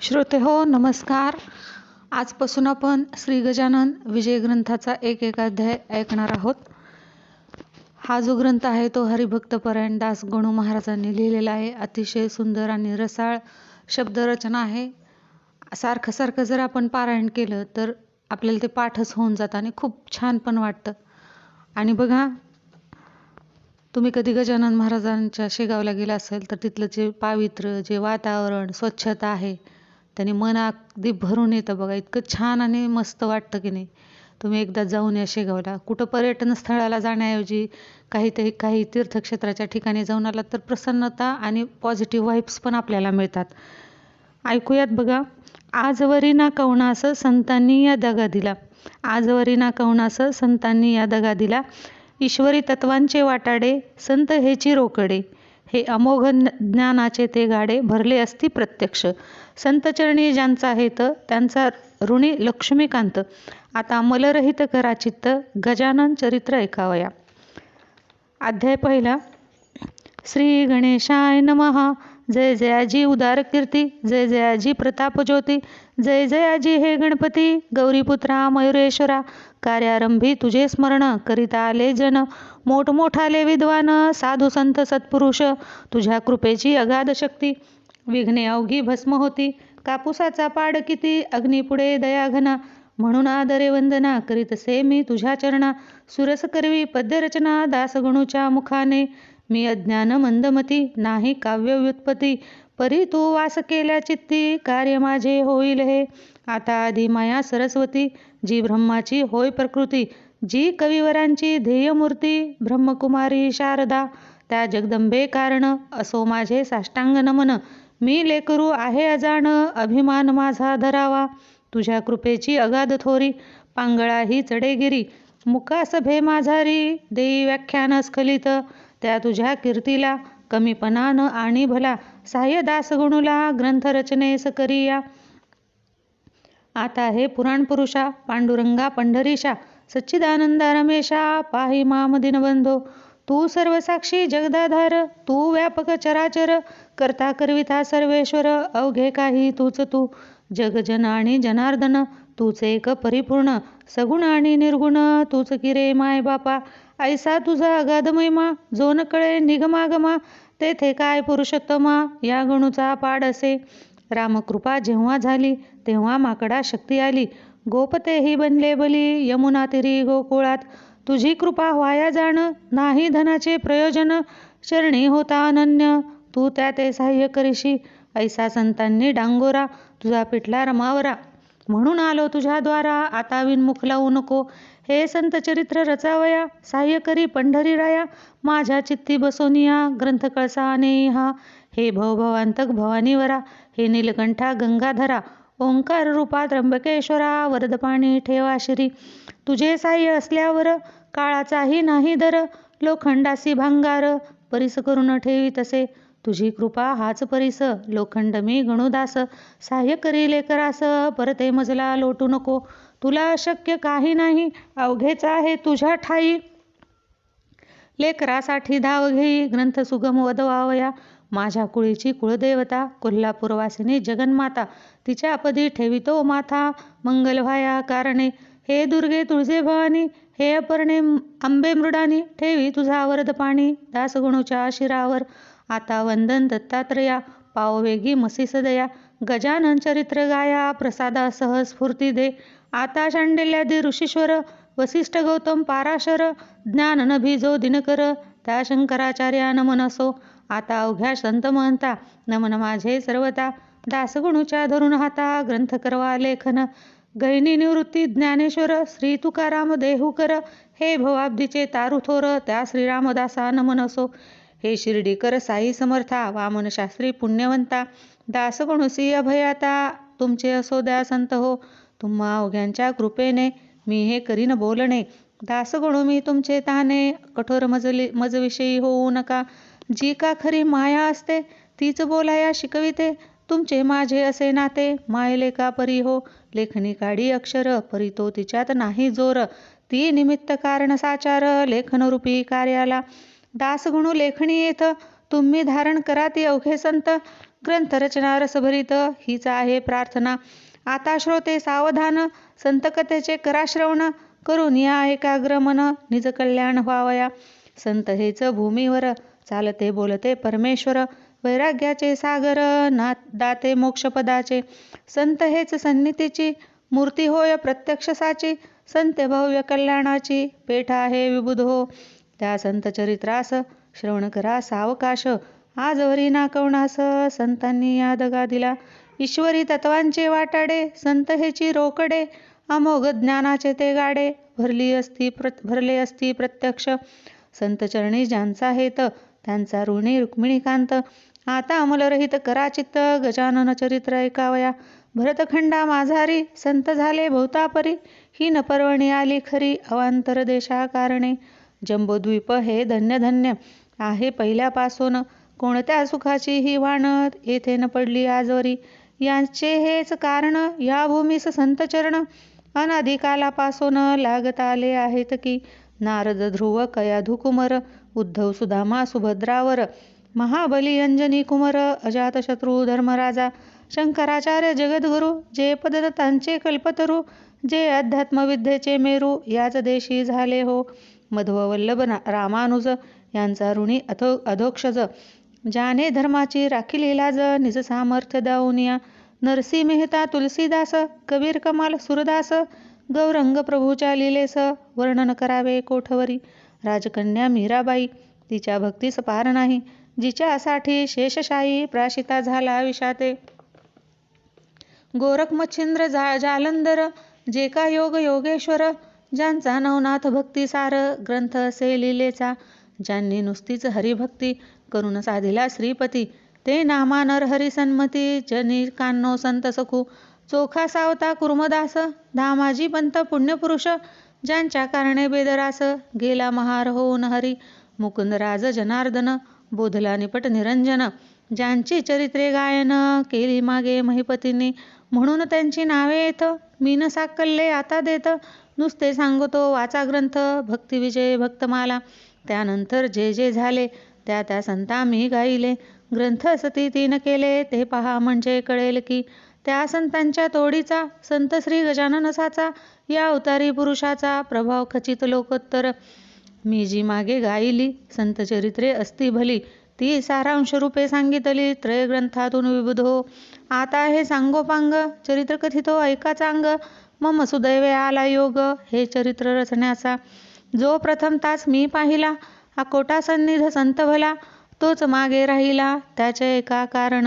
श्रोते हो नमस्कार. आजपासून आपण श्री गजानन विजय ग्रंथाचा एक अध्याय ऐकणार आहोत. हा जो ग्रंथ आहे तो हरिभक्तपरायण दास गणू महाराजांनी लिहिलेला आहे. अतिशय सुंदर आणि रसाळ शब्दरचना आहे. सारखं जर आपण पारायण केलं तर आपल्याला ते पाठच होऊन जातं आणि खूप छान पण वाटतं. आणि बघा, तुम्ही कधी गजानन महाराजांच्या शेगावला गेला असेल तर तिथलं जे पावित्र्य, जे वातावरण, स्वच्छता आहे त्याने मन अगदी भरून येतं बघा. इतकं छान आणि मस्त वाटतं की नाही. तुम्ही एकदा जाऊन या शेगावला. कुठं पर्यटन स्थळाला जाण्याऐवजी काही तीर्थक्षेत्राच्या ठिकाणी जाऊन आलात तर प्रसन्नता आणि पॉझिटिव्ह वाईब्स पण आपल्याला मिळतात. ऐकूयात बघा. आजवरी ना कवणास संतांनी या दगा दिला. आजवरी ना कवणास संतांनी या दगा दिला. ईश्वरी तत्वांचे वाटाडे संत हेची रोकडे. हे अमोघ ज्ञानाचे ते गाडे भरले असती प्रत्यक्ष. संतचरणी ज्यांचा हेत त्यांचा ऋणी लक्ष्मीकांत. आता मलरहित करा चित्त गजानन चरित्र ऐकावया. अध्याय पहिला. श्री गणेशाय नमः. जय जयाजी उदार कीर्ती. जय जयाजी प्रताप ज्योती. जय जयाजी हे गणपती गौरीपुत्रा मयुरेश्वरा. कार्यारंभी तुझे स्मरण करीता आले जन. मोठमोठाले विद्वान साधू संत सत्पुरुष. तुझ्या कृपेची अगाध शक्ती विघ्ने अवघी भस्म होती. कापुसाचा पाड किती अग्निपुढे दयाघना. म्हणून आदरे वंदना करीतसे मी तुझ्या चरणा. सुरस करवी पद्यरचना दासगणूच्या मुखाने. मी अज्ञान मंदमती नाही काव्य व्युत्पत्ती. परी तू वास केल्या चित्ती कार्य माझे होईल हे. आता आधी माया सरस्वती जी ब्रह्माची होय प्रकृती. जी कविवरांची ध्येयमूर्ती ब्रह्मकुमारी शारदा. त्या जगदंबे कारण असो माझे साष्टांग नमन. मी लेकरू आहे अजाण अभिमान माझा धरावा. तुझ्या कृपेची अगाध थोरी पांगळाही चढेगिरी. मुकासभे माझारी देई व्याख्यान स्खलित. त्या तुझ्या कीर्तीला कमीपणा न आणि भला. साह्य दासगणूला ग्रंथरचनेस करिया. आता हे पुराण पुरुषा पांडुरंगा पंढरीशा. सच्चिदानंदा रमेशा पाहि माम दीनबंधो. तू सर्वसाक्षी जगदाधार. तू व्यापक चराचर करता करविता सर्वेश्वर. अवघे काही तूच तू जगजन आणि जनार्दन. तूच एक परिपूर्ण सगुण आणि निर्गुण. तूच की रे माय बापा ऐसा तुझा अगाध महिमा. जो न कळे निगमागमा तेथे काय पुरुषोत्तमा. या गणूचा पाड असे रामकृपा जेव्हा झाली तेव्हा माकडा शक्ती आली. गोपतेही बनले बली यमुना तीरी गोकुळात. तुझी कृपा व्हाया जाण नाही धनाचे प्रयोजन. चरणी होता अनन्य तू त्या ते साह्य करीशी. ऐसा संतांनी डांगोरा तुझा पिटला रमावरा. म्हणून आलो तुझ्या द्वारा आता विनमुख लावू नको. हे संत चरित्र रचावया साह्य करी पंढरी राया. माझ्या चित्ती बसोनिया ग्रंथ कळसा नेहा. हे भवभवांतक भवानीवरा. हे नीलकंठा गंगाधरा. ओंकार रूपा त्र्यंबकेश्वरा. वरदपाणी ठेवा शिरी. तुझे साह्य असल्यावर काळाचाही नाही दर. लोखंडासी भांगार परिस करून ठेवी तसे. तुझी कृपा हाच परिस लोखंड मी गणुदास. साह्य करी लेकरास परते मजला लोटू नको. तुला अशक्य काही नाही अवघेच आहे तुझ्या ठाई. लेकरासाठी धाव घेई ग्रंथ सुगम वदवावया. माझ्या कुळीची कुळदेवता कोल्हापूरवासिनी जगन्माता. तिच्या पदी ठेवितो माथा मंगल व्हाया कारणे. हे दुर्गे तुळजे भवानी. हे अपर्णे आंबे मृडानी. ठेवी तुझा वरदपाणी दासगणूच्या शिरावर. आता वंदन दत्तात्रया पाववेगी मसीस दया. गजानन चरित्र गाया प्रसादासह स्फूर्ती दे. आता शांडिल्यादी ऋषीश्वर वसिष्ठ गौतम पाराशर. ज्ञान नभी जो दिनकर त्या शंकराचार्या नमन असो. आता अवघ्या संत महंता नमन माझे सर्वता. दासगणूच्या धरून हाता ग्रंथ करवा लेखन. गैनी निवृत्ती ज्ञानेश्वर श्री तुकाराम देहूकर. हे भवाब्दीचे तारुथोर त्या श्रीरामदासा नमन असो. हे शिर्डीकर साई समर्था वामन शास्त्री पुण्यवंता. दासगणुसी अभयाता तुमचे असो द्या संत हो. तुम्हा अवघ्यांच्या कृपेने मी हे करीन बोलणे. दासगणू मी तुमचे ताने कठोर मजविषयी होऊ नका. जी का खरी माया असते तीच बोलाया शिकविते. तुमचे माझे असे नाते मायले का परी हो. लेखनी काढी अक्षर परी तो तिच्यात नाही जोर. ती निमित्त कारण साचार लेखनरूपी कार्याला. दासगणू लेखणी येथ तुम्ही धारण करा ती अवघे संत. ग्रंथरचना रसभरित हीच आहे प्रार्थना. आता श्रोते सावधान, संतकथेचे करा श्रवण, करून या एकाग्र मन, निज कल्याण व्हावया. संत हेच भूमीवर, चालते बोलते परमेश्वर, वैराग्याचे सागर, दाते मोक्षपदाचे. संत हेच सन्निधीची मूर्ती होय प्रत्यक्ष साची, संत भव्य कल्याणाची पेठ आहे विबुध हो. त्या संत चरित्रास श्रवण करा सावकाश, आजवरी ना कवनास संतांनी या दगा दिला. ईश्वरी तत्वांचे वाटाडे, संत हेची रोकडे, अमोघ ज्ञानाचे ते गाडे, भरले असती प्रत्यक्ष. संत चरणी ज्यांचा हेत, त्यांचा ऋणी रुक्मिणीकांत. आता अमलरहित करा चित्त, गजानन चरित्र ऐकावया. भरतखंडा माझारी, संत झाले बहुतापरी, ही न पर्वणी आली खरी, अवांतर देशा कारणे. जंबोद्वीप हे धन्य धन्य आहे पहिल्यापासून, कोणत्या सुखाची ही वाण, येथे न पडली आजवरी. याचे हेच कारण, या भूमीस संत चरण, अनादिकालापासून लागत आले आहेत की. नारद ध्रुव कयाधू कुमर, उद्धव सुदामा सुभद्रावर, महाबली अंजनी कुमर, अजातशत्रू धर्मराजा, शंकराचार्य जगद्गुरु, जे पददत्तांचे कल्पतरू, जे अध्यात्मविद्येचे मेरू, याच देशी झाले हो. मध्ववल्लभ रामानुज यांचा ऋणी अधोक्षज, ज्याने धर्माची राखिली लाज, निज सामर्थ्य दाऊनिया. नरसी मेहता तुलसीदास, कबीर कमाल सुरदास, गौरंग प्रभूच्या लीलेस, वर्णन करावे कोठवरी. राजकन्या मीराबाई, तिच्या भक्तीस पार नाही, जिच्यासाठी शेषशाही प्राशिता झाला विषाते. गोरख मच्छिंद्र जालंधर, जे का योग योगेश्वर, ज्यांचा नवनाथ भक्तिसार ग्रंथ असे लीलेचा. ज्यांनी नुसतीच हरिभक्ती करून साधिला श्रीपती, ते नामा नरहरी सन्मती. जनी कान्नो संत सखू, चोखा सावता कुर्मदास, धामाजी पंत पुण्यपुरुष, ज्यांच्या कारणे बेदरास गेला महार होऊन हरी. मुकुंदराज जनार्दन, बोधला निपट निरंजन, ज्यांची चरित्रे गायन केली मागे महिपतींनी, म्हणून त्यांची नावे येत मीन साकल्ले आता देत. नुसते सांगतो वाचा ग्रंथ, भक्तिविजय भक्तमाला. त्यानंतर जे जे झाले, त्या त्या संता मी गाईले. ग्रंथ सती तीन केले, ते पहा म्हणजे कळेल की. त्या संतांच्या तोडीचा, संत श्री गजाननसाचा, या अवतारी पुरुषाचा प्रभाव खचित लोकोत्तर. मी जी मागे गायली संत चरित्रे असती भली, ती सारांश रूपे सांगितली त्रयग्रंथातून विबुध हो. आता हे सांगोपांग चरित्र कथितो ऐका चांग, मम सुदैवे आला योग हे चरित्र रचण्याचा. जो प्रथम तास मी पाहिला, अकोटा सन्निध संत भला, तोच मागे राहिला त्याचे एका कारण.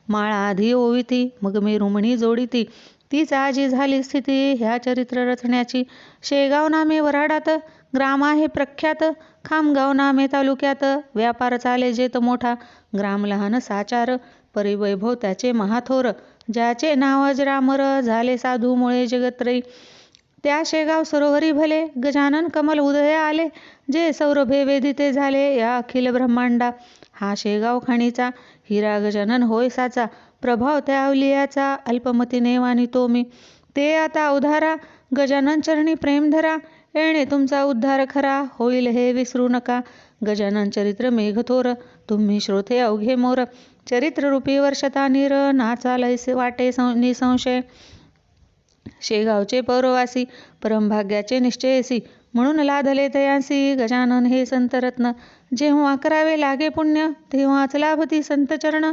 माळा आधी ओविती, मग मी रुमणी जोडिती, तीच आजी झाली स्थिती ह्या चरित्र रचण्याची. शेगाव नामे वराडात, ग्राम आहे प्रख्यात, खामगाव नामे तालुक्यात, व्यापार चाले जेत मोठा, ग्राम लहान साचार, परिवैभव त्याचे महाथोर, ज्याचे नाव अजरामर, झाले साधू मुळे जगत्रयी. त्या शेगाव सरोवरी भले, गजानन कमल उदय आले, जे सौरभे वेदिते झाले या अखिल ब्रह्मांडा. हा शेगाव खाणीचा हिरा गजानन होय साचा, प्रभाव त्या अवलियाचा अल्पमतीने वानितो मी. ते आता उधारा, गजानन चरणी प्रेम धरा, येणे तुमचा उद्धार खरा, होईल हे विसरू नका. गजानन चरित्र मेघथोर, तुम्ही श्रोते अवघे मोर, चरित्ररूपी वर्षता नीर, नाचालैसे वाटे निसंशय. शेगावचे पौरवासी, परमभाग्याचे निश्चयसी, म्हणून लाधले तयांसी गजानन हे संतरत्न. जेव्हा करावे लागे पुण्य, तेव्हाच लाभती संतचरण,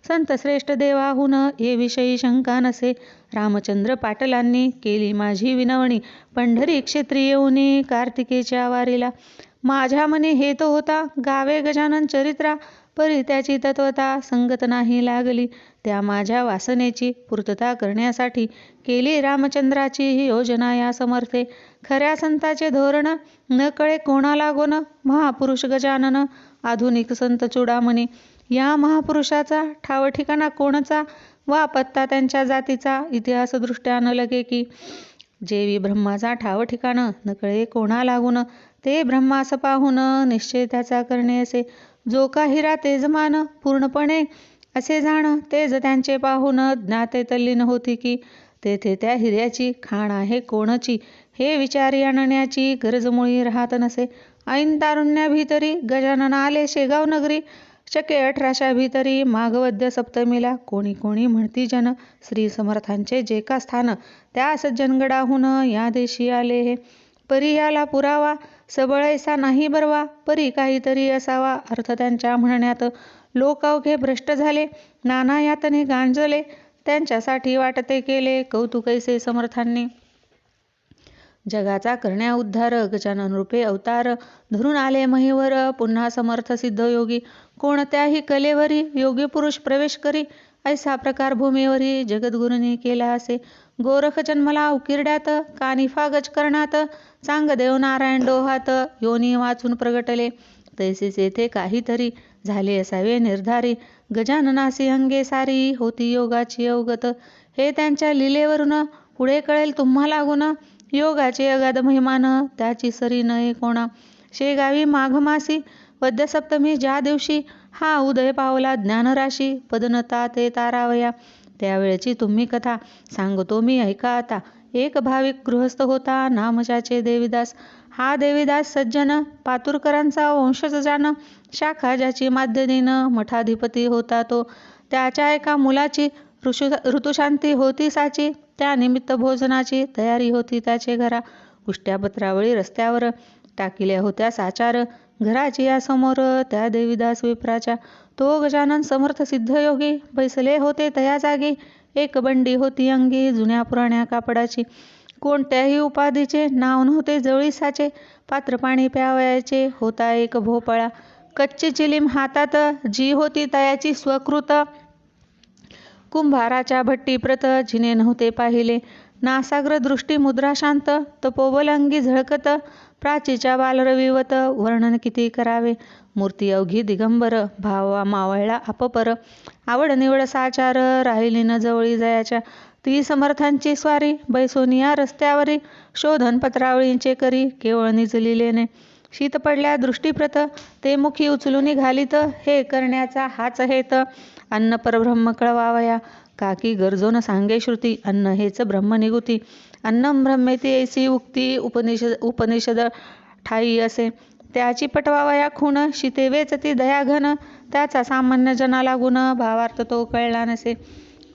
संत श्रेष्ठ देवाहून ये विषयी शंका नसे. रामचंद्र पाटलांनी केली माझी विनवणी, पंढरी क्षेत्री येऊनी कार्तिकेच्या वारीला. माझ्या मनी हेत होता, गावे गजानन चरित्रा, परी त्याची तत्वता संगत नाही लागली. त्या माझ्या वासनेची पूर्तता करण्यासाठी केली रामचंद्राची ही योजना या समर्थे. खऱ्या संताचे धोरण न कळे कोणाला गोन, महापुरुष गजानन आधुनिक संत चूडामणी. या महापुरुषाचा ठाव ठिकाणा कोणचा, वा पत्ता त्यांच्या जातीचा, इतिहासदृष्ट्या न लगे की. जेवी ब्रह्माचा ठाव ठिकाण न कळे कोणा लागून, ते ब्रह्मास पाहून निश्चय त्याचा करणे असे. जो का हिरा तेजमान पूर्णपणे असे जाण, तेज त्यांचे पाहून ज्ञाते तल्लीन होती की. तेथे त्या हिऱ्याची खाण आहे कोणची, हे विचारी आणण्याची गरज मुळी राहत नसे. ऐन तारुण्या भीतरी गजानन आले शेगाव नगरी, शके 18 भीतरी माघवद्य सप्तमीला कोणी कोणी म्हणती जन श्री समर्थांचे जे का स्थान त्या सज्जनगडाहून या देशी आले हे. परी याला पुरावा सबळ ऐसा नाही बरवा परी काहीतरी असावा अर्थ त्यांच्या म्हणण्यात. लोक अवघे भ्रष्ट झाले नाना यातने गांजले त्यांच्यासाठी वाटते केले कौतुक ऐसे समर्थांनी. जगाचा करण्या उद्धार गजानन रूपे अवतार धरून आले महिवर पुन्हा समर्थ सिद्ध योगी. कोणत्याही कलेवरी योगी पुरुष प्रवेश करी ऐसा प्रकार भूमीवरी जगद्गुरूंनी केला असे. गोरख जन्मला उकिरड्यात कानिफा गजकर्णात चांगदेव नारायण डोहात योनी वाचून प्रगटले तैसेच येथे काहीतरी झाले असावे निर्धारी. गजाननासी अंगे सारी होती योगाची अवगत हे त्यांच्या लीलेवरून पुढे कळेल तुम्हा लागून. योगाचे अगाध महिमान त्याची सरी नये कोणा. शेगावी माघमासी वद्य सप्तमी ज्या दिवशी हा उदय पावला ज्ञानराशी पदनता ते तारावया. त्यावेळची तुम्ही कथा सांगतो मी ऐका आता. एक भाविक गृहस्थ होता नाम ज्याचे देवीदास. हा देवीदास सज्जन पातुरकरांचा वंशज जाण. शाखा ज्याची माध्यदीन मठाधिपती होता तो. त्याच्या एका मुलाची ऋतुशांती होती साची. त्यानिमित्त भोजनाची तयारी होती त्याचे घरा. उष्ट्या पत्रावळी रस्त्यावर टाकिल्या होत्या साचार. घराची या समोर त्या देवीदास विप्राच्या. तो गजानन समर्थ सिद्धयोगी बैसले होते तया जागी. एक बंडी होती अंगी जुन्या पुराण्या कापडाची. कोणत्याही उपाधीचे नाव नव्हते जवळीसाचे. पात्र पाणी प्यावयाचे होता एक भोपळा. कच्ची चिलीम हातात जी होती तयाची स्वकृत. कुंभाराच्या भट्टी प्रत जिने नव्हते पाहिले. नासाग्र दृष्टी मुद्रा शांत तपोबल अंगी झळकत. प्राचीच्या बालरविवत वर्णन किती करावे. मूर्ती अवघी दिगंबर भावा मावळला अपपर. आवड निवड साचार राहिली न जवळी जयाच्या. ती समर्थांची स्वारी बैसोनिया रस्त्यावरी. शोधन पत्रावळींचे करी केवळ निजलिलेने. शीत पडल्या दृष्टीप्रत ते मुखी उचलून घालीत. हे करण्याचा हाच हेत अन्न परब्रह्म कळवावया. काकी गरजोन सांगे श्रुती अन्न हेच ब्रह्मनिगुती. अन्नम ब्रह्मेती ऐसी उक्ती उपनिषद ठाई असे. त्याची पटवावया खूण शीते वेचती दयाघन. त्याचा सामान्य जना लागून भावार्थ तो कळला नसे.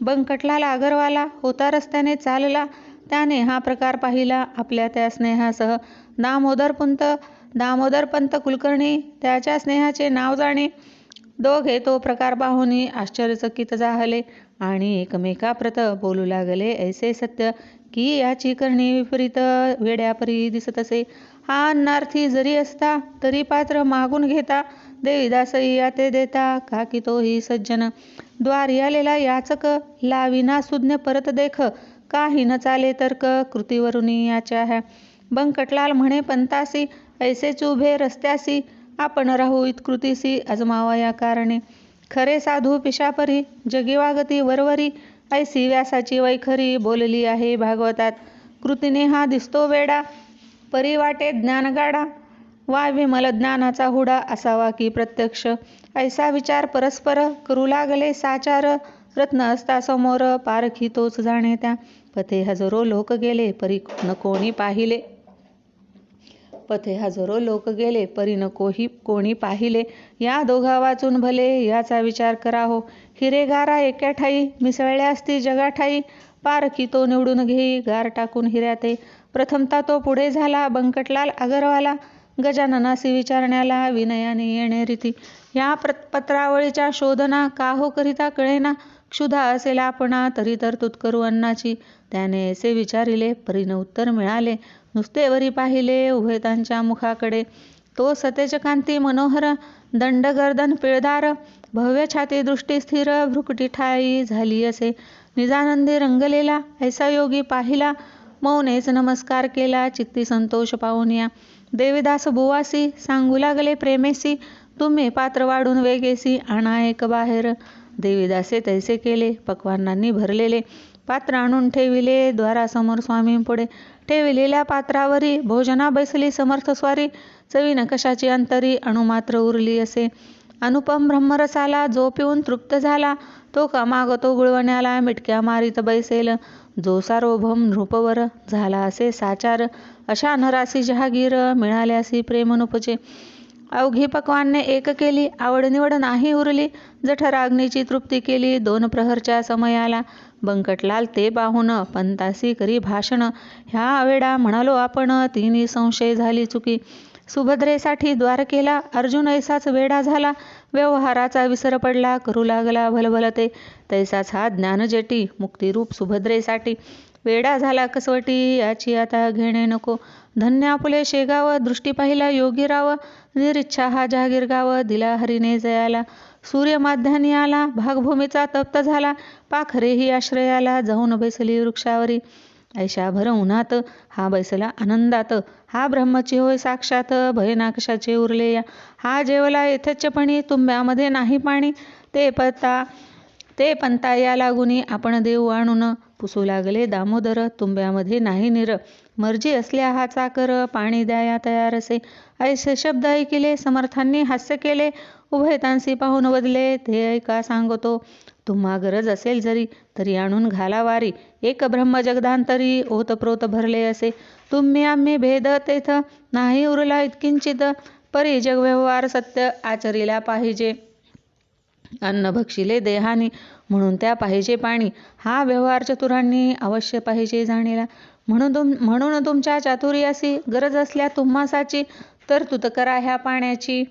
बंकटलाल अगरवाला होता रस्त्याने चालला. त्याने हा प्रकार पाहिला आपल्या त्या स्नेहासह. दामोदर पंत कुलकर्णी त्याच्या स्नेहाचे नाव जाणे. दोघे तो प्रकार पाहुनी आश्चर्यचकित झाले आणि एकमेकाप्रत बोलू लागले ऐसे सत्य की याची करणी विपरीत वेड्यापरी दिसत असे. हा अन्नार्थी जरी असता तरी पात्र मागून घेता. देवीदासही याते देता काकी तोही सज्जन. द्वारी आलेला याचक लाविना सुज्ञ परत देख. काही न चाले तर्क कृतीवरुनी याच्या ह्या. बंकटलाल म्हणे पंतासी ऐसेच उभे रस्त्यासी. आपण राहू इत्कृतीसी अजमावया कारणे. खरे साधू पिशापरी जगी वागती वरवरी. ऐसी व्यासाची वैखरी बोलली आहे भागवतात. कृतीने हा दिसतो वेडा परी वाटे ज्ञानगाडा. वा विमल ज्ञानाचा हुडा असावा की प्रत्यक्ष. ऐसा विचार परस्पर करू लागले साचार. रत्न असता समोर पारखी तोच जाणे त्या. पथे हजारो लोक गेले परी न कोणी पाहिले. पथे हजारो लोक गेले परी न कोणी पाहिले. या दोघा वाचून भले याचा विचार करा हो. हिरेगारा एका ठाई मिसळल्या असती जगाठाई. पारखी तो निवडून घेई गार टाकून हिऱ्याते. प्रथमता तो पुढे झाला बंकटलाल अगरवाला. गजाननासी विचारण्याला विनयाने येणे रीती. या पत्रावळीच्या शोधना का हो करिता कळेना. क्षुधा असेल आपणा तरी तरतूद करू अन्नाची. त्याने असे विचारिले परीन उत्तर मिळाले. नुसते वरी पाहिले उभे त्यांच्या मुखाकडे. तो सतेज कांती मनोहर दंड गर्दन पिळदार. भव्य छाती दृष्टी स्थिर भ्रुकुटी ठाई झाली असे. निजानंदी रंगलेला ऐसा योगी पाहिला. मौनेच नमस्कार केला चित्ती संतोष पाहून या. देवीदास बुवासी सांगू लागले प्रेमेसी. तुम्ही पात्र वाढून वेगेसी आणा एक बाहेर. देवीदासे तैसे केले पक्वान्नांनी भरलेले. पात्र आणून ठेविले द्वारासमोर स्वामींपुढे. ठेविलेल्या पात्रावरी भोजना बैसली समर्थ स्वारी. चवीन कशाची अंतरी अणुमात्र उरली असे. अनुपम ब्रह्मरसाला जो पिऊन तृप्त झाला. तो का मागतो गुळवण्याला मिटक्या मारीत बैसेल. जो सार्वभौम नृपवर झाला असे साचार. अशा नरासी जहागीर मिळाल्यासी प्रेम नुपचे. अवघी पक्वान्ने एक केली, आवडनिवड नाही उरली. जठराग्नीची तृप्ती केली, 2 प्रहरच्या समयाला. बंकटलाल ते पाहून पंतासी करी भाषण, ह्या वेडा म्हणालो आपण, तिन्ही संशय झाली चुकी. सुभद्रेसाठी द्वारकेला अर्जुन ऐसाच वेडा झाला, व्यवहाराचा विसर पडला, करू लागला भलभलते. तैसाच हा ज्ञानजेटी, मुक्तिरूप सुभद्रेसाठी. वेडा झाला कसवटी, याची आता घेणे नको. धन्य आपुले शेगाव, दृष्टी पाहिला योगीराव. निरिच्छा हा जहागीर गाव, दिला हरीने जयाला. सूर्य माध्यानी आला, भागभूमीचा तप्त झाला. पाखरेही आश्रयाला, जाऊन बैसली वृक्षावरी. ऐशा भर उन्हात, हा बैसला आनंदात. हा ब्रह्मची होय साक्षात, भयना कशाचे उरले या. हा जेवला यथेच्छपणी, तुंब्यामध्ये नाही पाणी. ते पंता या लागुनी, आपण देऊ आणून. पुसू लागले दामोदर, तुंब्यामध्ये नाही निर. मर्जी असल्या हा चाकर, पाणी द्याया तयार असे. ऐसे शब्द ऐकिले, समर्थांनी हास्य केले. उभयतांसी पाहून बदले, ते ऐका सांगतो. तुम्हा गरज असेल जरी, तरी आणून घाला वारी. एक ब्रह्म जगदांतरी, ओतप्रोत भरले असे. तुम्ही आम्ही भेद तेथ, नाही उरला इतकिंचित. परी जग व्यवहार सत्य, आचरिला पाहिजे. अन्न भक्षिले देहानी, म्हणून त्या पाहिजे पाणी. हा व्यवहार चतुरांनी, अवश्य पाहिजे जाणीला. म्हणून तुमच्या चातुर्यासी, गरज असल्या तुम्हासाची, तरतूद करा ह्या पाण्याची.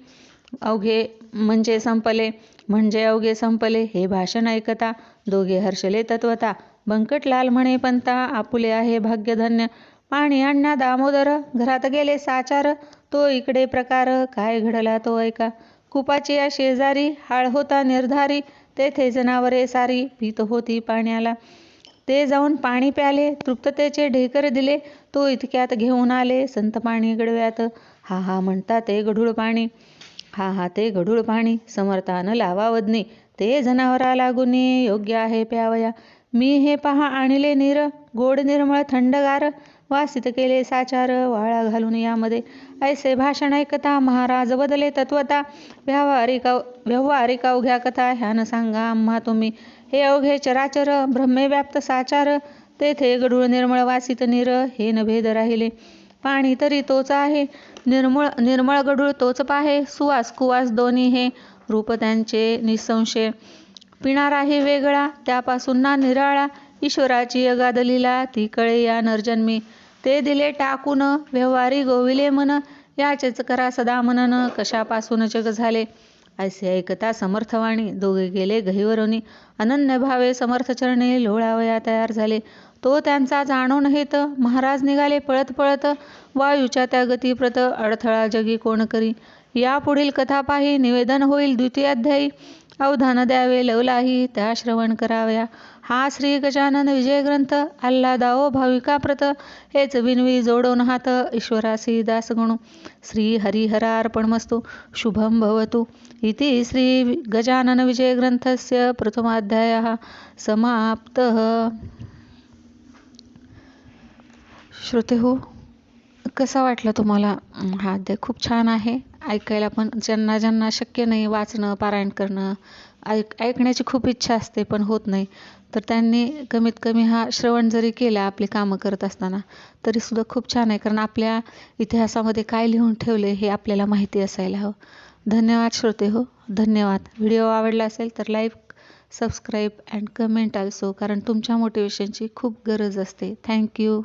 अवघे म्हणजे अवघे संपले, हे भाषण ऐकता. दोघे हर्षले तत्वता. बंकटलाल म्हणे पंता, आपुले आहे भाग्यधन्य. पाणी आणण्या दामोदर, घरात गेले साचार. तो इकडे प्रकार, काय घडला तो ऐका. कुपाची या शेजारी, हाळ होता निर्धारी. तेथे जनावरे सारी, पीत होती पाण्याला. ते जाऊन पाणी प्याले, तृप्ततेचे ढेकर दिले. तो इतक्यात घेऊन आले, संत पाणी गडव्यात. हा हा म्हणता ते गढूळ पाणी, ते गढूळ पाणी. समर्थान लावा वदनी, ते जनावरा लागुनी, योग्य आहे प्यावया. मी हे पहा आणले नीर, गोड निर्मळ थंडगार. वासित केले साचार, वाळा घालून यामध्ये. ऐसे भाषण ऐकता, महाराज बदले तत्वता. व्यावहारिक अवघ्या कथा, ह्यान सांगा आम्हा तुम्ही. हे अवघे चराचर, ब्रह्मे व्याप्त साचार. तेथे गढूळ निर्मळ वासित नीर, हे न भेद राहिले. पाणी तरी तोच आहे, निर्मळ गढूळ तोच पाहे. सुवास कुवास दोन्ही हे, रूप त्यांचे निसंशय. पिणाराही वेगळा, त्यापासून ना निराळा. ईश्वराची अगाध लीला, ती कळे या नरजन्मी. ते दिले टाकून, व्यवहारी गोविले मन. याचेच करा सदा मनन, कशापासून जग झाले. ऐसे ऐकता समर्थवाणी, दोघे गेले गहिवरुनी. अनन्य भावे समर्थचरणी, लोळावया तयार झाले. तो त्यांचा जाणून हेत, महाराज निघाले पळत पळत. वायूच्या त्या गतिप्रत, अडथळा जगी कोण करी. या पुढील कथा पाही, निवेदन होईल द्वितीयाध्यायी. अवधान द्यावे लवलाही, त्या श्रवण करावया. हा श्री गजानन विजय ग्रंथ, आल्हादाओ भाविकाप्रत. हेच विनवी जोडून हात, ईश्वरासी दास गणू. श्री हरिहरार्पणमस्तु. शुभं भवतु. इति श्री गजानन विजय ग्रंथस्य प्रथमाध्यायः समाप्तः. श्रोतेहो, कसा वाटला तुम्हाला हा अध्याय? खूप छान आहे ऐकायला, पण ज्यांना शक्य नाही वाचणं, पारायण करणं, ऐकण्याची खूप इच्छा असते पण होत नाही, तर त्यांनी कमीत कमी हा श्रवण जरी केला आपली कामं करत असताना, तरीसुद्धा खूप छान आहे. कारण आपल्या इतिहासामध्ये काय लिहून ठेवले हे आपल्याला माहिती असायला हवं. धन्यवाद श्रोते हो, धन्यवाद. व्हिडिओ आवडला असेल तर like, subscribe and comment also, कारण तुमच्या मोटिवेशनची खूप गरज असते. थँक्यू.